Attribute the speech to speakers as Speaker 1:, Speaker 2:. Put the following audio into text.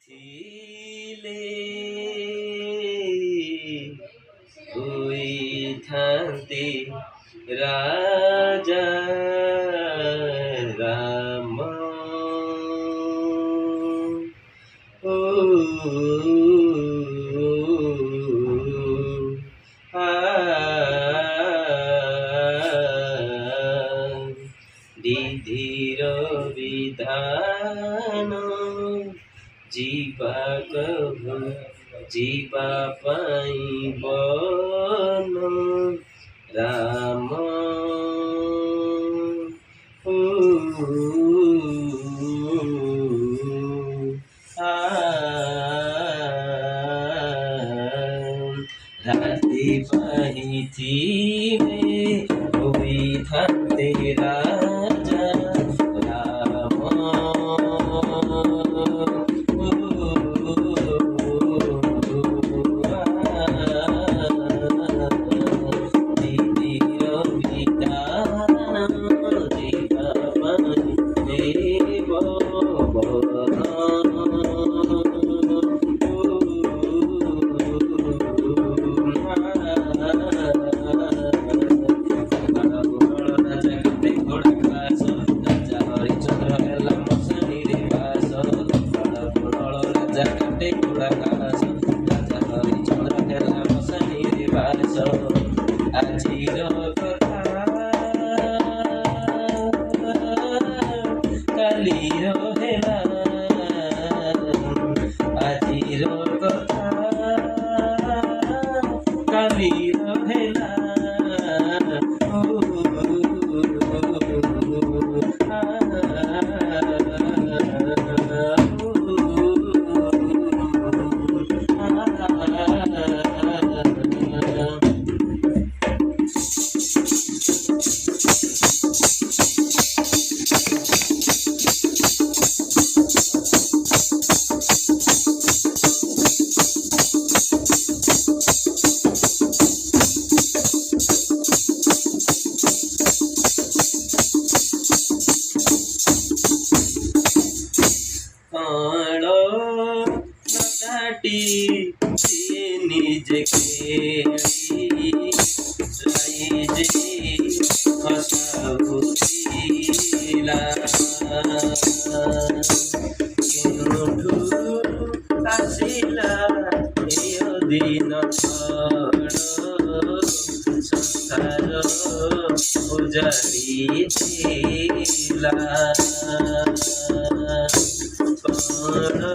Speaker 1: ଥିଲେ ହୋଇଥାନ୍ତି ରାଜା ରାମ। ଓ ବିଧିର ବିଧାନ ଯିବା ପାଇଁ ବନ ରାମ। ରାତି ପାହିଥିବେ ହୋଇଥାନ୍ତେ ରାଜା ରାମ। ଆଜିର କଥା କାଲିର ହେଲା, ଆଜିର କଥା କାଲିର ହେଲା। কাটি নিজে খেলি যে হসা ভুতিলা কেউঠু আসিলা এই দিন সংসার উজাড়ি দিলা।